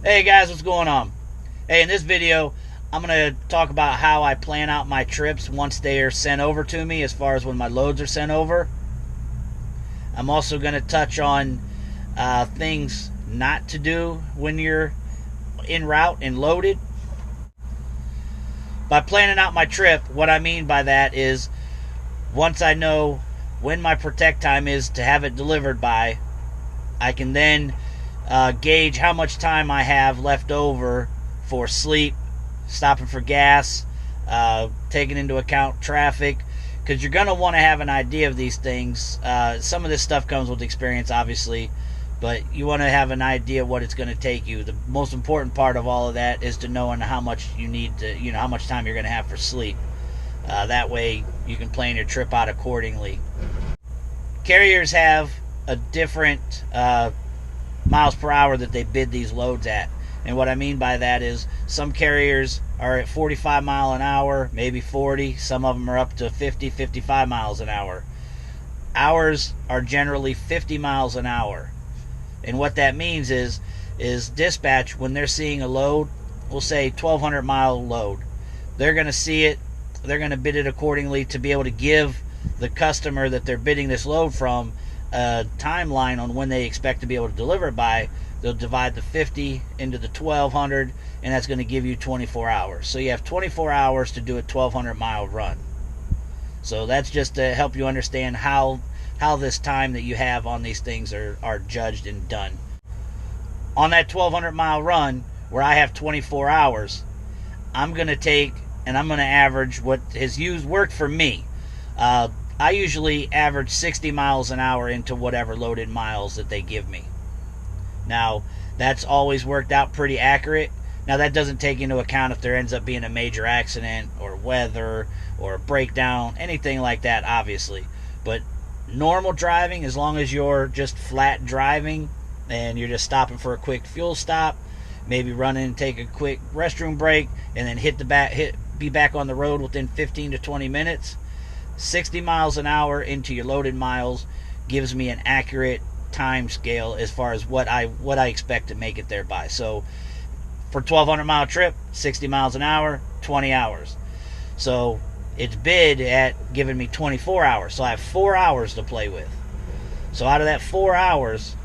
Hey guys, what's going on? Hey, in this video, I'm going to talk about how I plan out my trips once they are sent over to me, as far as when my loads are sent over. I'm also going to touch on things not to do when you're en route and loaded. By planning out my trip, what I mean by that is once I know when my protect time is to have it delivered by, I can then gauge how much time I have left over for sleep, stopping for gas, taking into account traffic, because you're going to want to have an idea of these things. Some of this stuff comes with experience, obviously, but you want to have an idea of what it's going to take you. The most important part of all of that is to knowing how much you need to, how much time you're going to have for sleep. That way you can plan your trip out accordingly. Carriers have a different miles per hour that they bid these loads at. And what I mean by that is some carriers are at 45 mile an hour, maybe 40. Some of them are up to 50, 55 miles an hour. Ours are generally 50 miles an hour. And what that means is dispatch, when they're seeing a load, we'll say 1,200 mile load, they're going to see it, they're going to bid it accordingly to be able to give the customer that they're bidding this load from a timeline on when they expect to be able to deliver it by. They'll divide the 50 into the 1,200, and that's going to give you 24 hours. So you have 24 hours to do a 1,200 mile run. So that's just to help you understand how this time that you have on these things are judged and done. On that 1,200 mile run, where I have 24 hours, I'm going to take and I'm going to average what has worked for me. I usually average 60 miles an hour into whatever loaded miles that they give me. Now, that's always worked out pretty accurate. Now, that doesn't take into account if there ends up being a major accident or weather or a breakdown, anything like that, obviously. But normal driving, as long as you're just flat driving and you're just stopping for a quick fuel stop, maybe run in and take a quick restroom break, and then be back on the road within 15 to 20 minutes, 60 miles an hour into your loaded miles gives me an accurate time scale as far as what I expect to make it there by. So for 1,200 mile trip, 60 miles an hour, 20 hours. So it's bid at giving me 24 hours. So I have 4 hours to play with. So out of that 4 hours,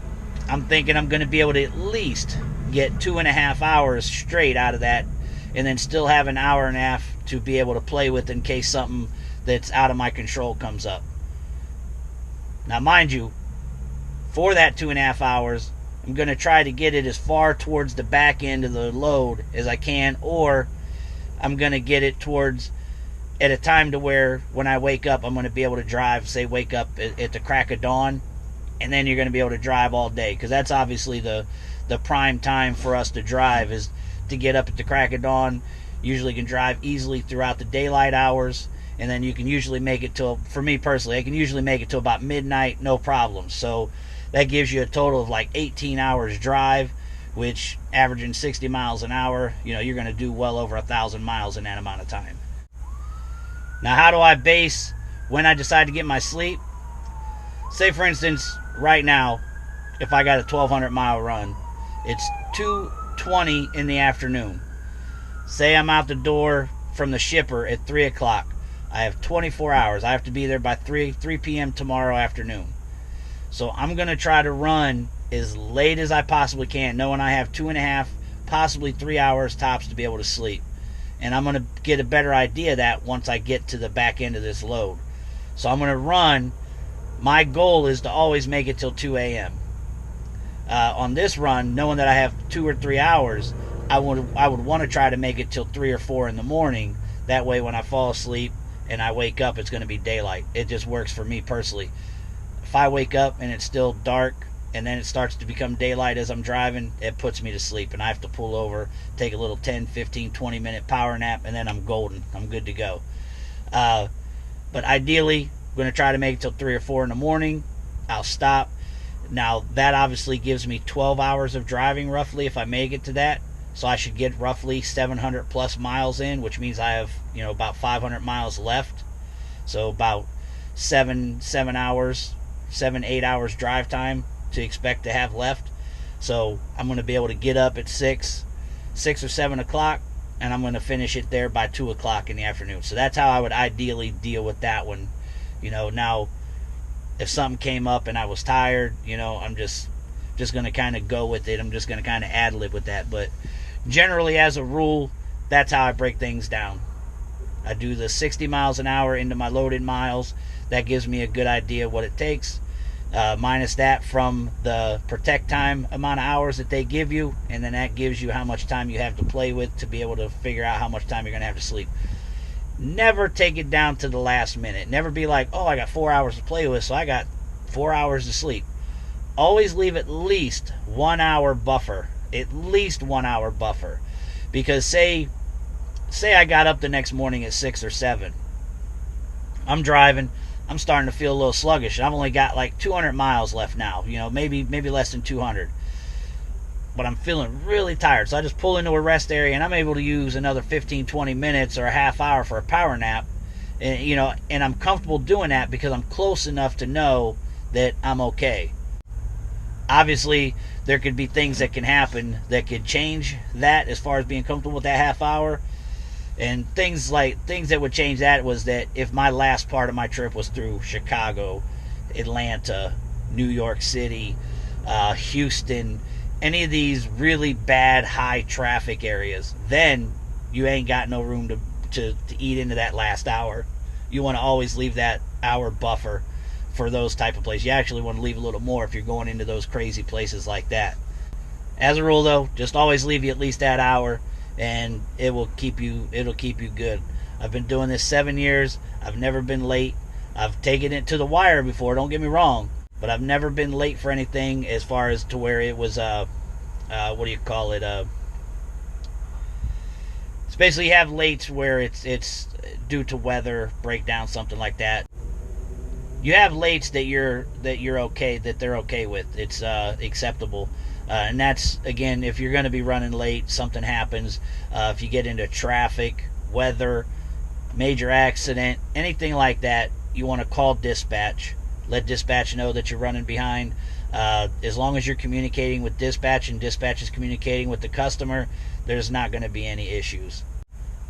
I'm thinking I'm going to be able to at least get 2.5 hours straight out of that, and then still have an hour and a half to be able to play with in case something that's out of my control comes up. Now, mind you, for that 2.5 hours, I'm going to try to get it as far towards the back end of the load as I can, or I'm going to get it towards at a time to where when I wake up, I'm going to be able to drive, say wake up at the crack of dawn, and then you're going to be able to drive all day, because that's obviously the prime time for us to drive, is to get up at the crack of dawn. Usually can drive easily throughout the daylight hours, and then you can usually make it till, for me personally, I can usually make it till about midnight, no problem. So that gives you a total of like 18 hours drive, which averaging 60 miles an hour, you're going to do well over 1,000 miles in that amount of time. Now, how do I base when I decide to get my sleep? Say, for instance, right now, if I got a 1,200 mile run, it's 2:20 in the afternoon. Say I'm out the door from the shipper at 3 o'clock. I have 24 hours. I have to be there by 3 p.m. tomorrow afternoon. So I'm going to try to run as late as I possibly can, knowing I have 2.5, possibly 3 hours tops to be able to sleep. And I'm going to get a better idea of that once I get to the back end of this load. So I'm going to run. My goal is to always make it till 2 a.m. On this run, knowing that I have 2 or 3 hours, I would want to try to make it till 3 or 4 in the morning. That way when I fall asleep and I wake up, it's going to be daylight. It just works for me personally. If I wake up and it's still dark and then it starts to become daylight as I'm driving, it puts me to sleep, and I have to pull over, take a little 10, 15, 20 minute power nap, and then I'm golden. I'm good to go. But ideally, I'm going to try to make it till 3 or 4 in the morning. I'll stop. Now, that obviously gives me 12 hours of driving roughly if I make it to that. So I should get roughly 700 plus miles in, which means I have, about 500 miles left. So about 7 hours, 7, 8 hours drive time to expect to have left. So I'm going to be able to get up at 6 or 7 o'clock, and I'm going to finish it there by 2 o'clock in the afternoon. So that's how I would ideally deal with that one. Now, if something came up and I was tired, I'm just going to kind of go with it. I'm just going to kind of ad-lib with that. But generally, as a rule, that's how I break things down. I do the 60 miles an hour into my loaded miles. That gives me a good idea of what it takes. Minus that from the protect time amount of hours that they give you, and then that gives you how much time you have to play with to be able to figure out how much time you're going to have to sleep. Never take it down to the last minute. Never be like, oh, I got 4 hours to play with, so I got 4 hours to sleep. Always leave at least 1 hour buffer. At least 1 hour buffer. Because say I got up the next morning at 6 or 7. I'm driving. I'm starting to feel a little sluggish. I've only got like 200 miles left now. Maybe less than 200. But I'm feeling really tired. So I just pull into a rest area, and I'm able to use another 15, 20 minutes or a half hour for a power nap. And I'm comfortable doing that because I'm close enough to know that I'm okay. Obviously, there could be things that can happen that could change that as far as being comfortable with that half hour. And things that would change that was that if my last part of my trip was through Chicago, Atlanta, New York City, Houston, any of these really bad high traffic areas, then you ain't got no room to eat into that last hour. You want to always leave that hour buffer for those type of places. You actually want to leave a little more if you're going into those crazy places like that. As a rule, though, just always leave you at least that hour, and it'll keep you good. I've been doing this 7 years. I've never been late. I've taken it to the wire before, don't get me wrong, but I've never been late for anything as far as to where it was what do you call it? It's basically you have lates where it's due to weather, breakdown, something like that. You have lates that you're okay, that they're okay with. It's acceptable. And that's, again, if you're going to be running late, something happens, if you get into traffic, weather, major accident, anything like that, you want to call dispatch. Let dispatch know that you're running behind. As long as you're communicating with dispatch and dispatch is communicating with the customer, there's not going to be any issues.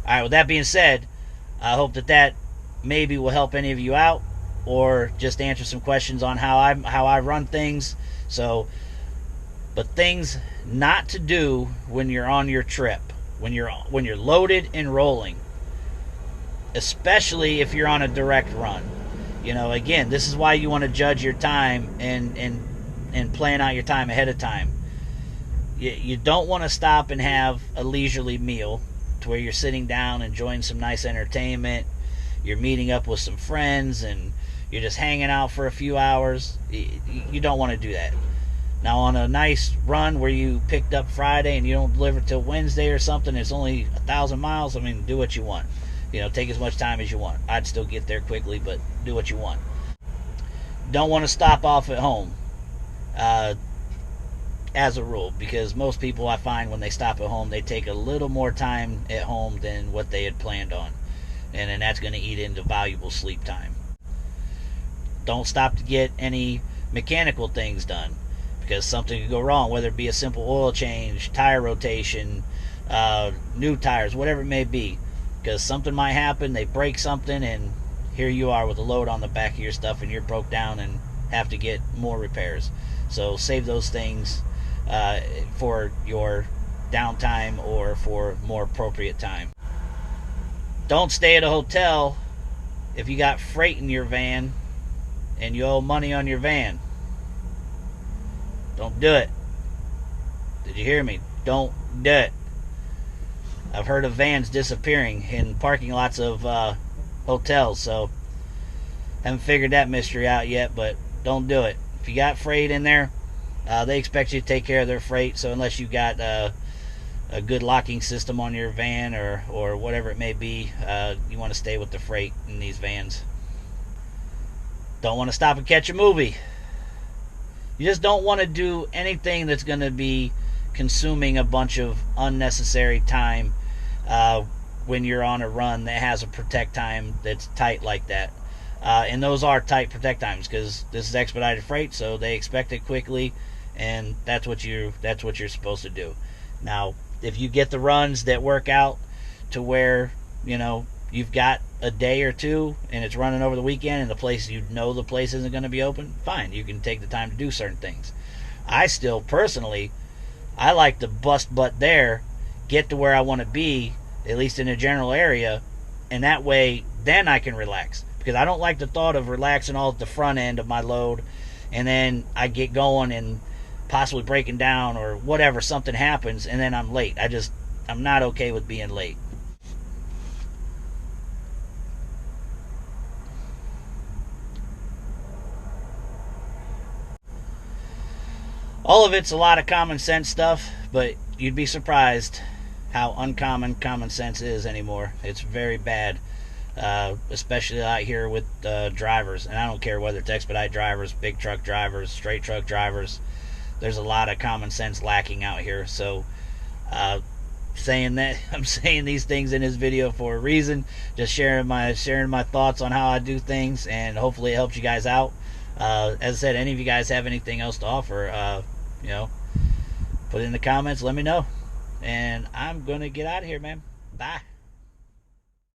All right, with that being said, I hope that maybe will help any of you out, or just answer some questions on how I run things. But things not to do when you're on your trip, when you're loaded and rolling, especially if you're on a direct run. Again, this is why you want to judge your time and plan out your time ahead of time. You don't want to stop and have a leisurely meal to where you're sitting down enjoying some nice entertainment. You're meeting up with some friends and you're just hanging out for a few hours. You don't want to do that. Now, on a nice run where you picked up Friday and you don't deliver till Wednesday or something, it's only 1,000 miles. Do what you want. Take as much time as you want. I'd still get there quickly, but do what you want. Don't want to stop off at home, as a rule, because most people, I find, when they stop at home, they take a little more time at home than what they had planned on. And then that's going to eat into valuable sleep time. Don't stop to get any mechanical things done, because something could go wrong, whether it be a simple oil change, tire rotation, new tires, whatever it may be. Because something might happen, they break something, and here you are with a load on the back of your stuff, and you're broke down and have to get more repairs. So save those things for your downtime or for more appropriate time. Don't stay at a hotel if you got freight in your van and you owe money on your van. Don't do it. Did you hear me? Don't do it. I've heard of vans disappearing in parking lots of hotels, so haven't figured that mystery out yet, but don't do it. If you got freight in there, they expect you to take care of their freight, so unless you got a good locking system on your van or whatever it may be, you want to stay with the freight in these vans. Don't want to stop and catch a movie. You just don't want to do anything that's going to be consuming a bunch of unnecessary time when you're on a run that has a protect time that's tight like that. And those are tight protect times because this is expedited freight, so they expect it quickly, and that's what you're supposed to do. Now, if you get the runs that work out to where, you know, you've got a day or two and it's running over the weekend and the place, you know, the place isn't going to be open, fine, you can take the time to do certain things. I still personally, I like to bust butt there, get to where I want to be, at least in a general area, and that way then I can relax, because I don't like the thought of relaxing all at the front end of my load and then I get going and possibly breaking down or whatever, something happens and then I'm late. I'm not okay with being late. All of it's a lot of common sense stuff, but you'd be surprised how uncommon common sense is anymore. It's very bad, especially out here with drivers. And I don't care whether it's expedite drivers, big truck drivers, straight truck drivers. There's a lot of common sense lacking out here. So, saying that, I'm saying these things in this video for a reason. Just sharing my thoughts on how I do things, and hopefully it helps you guys out. As I said, any of you guys have anything else to offer, you know, put it in the comments, let me know. And I'm gonna get out of here, man. Bye.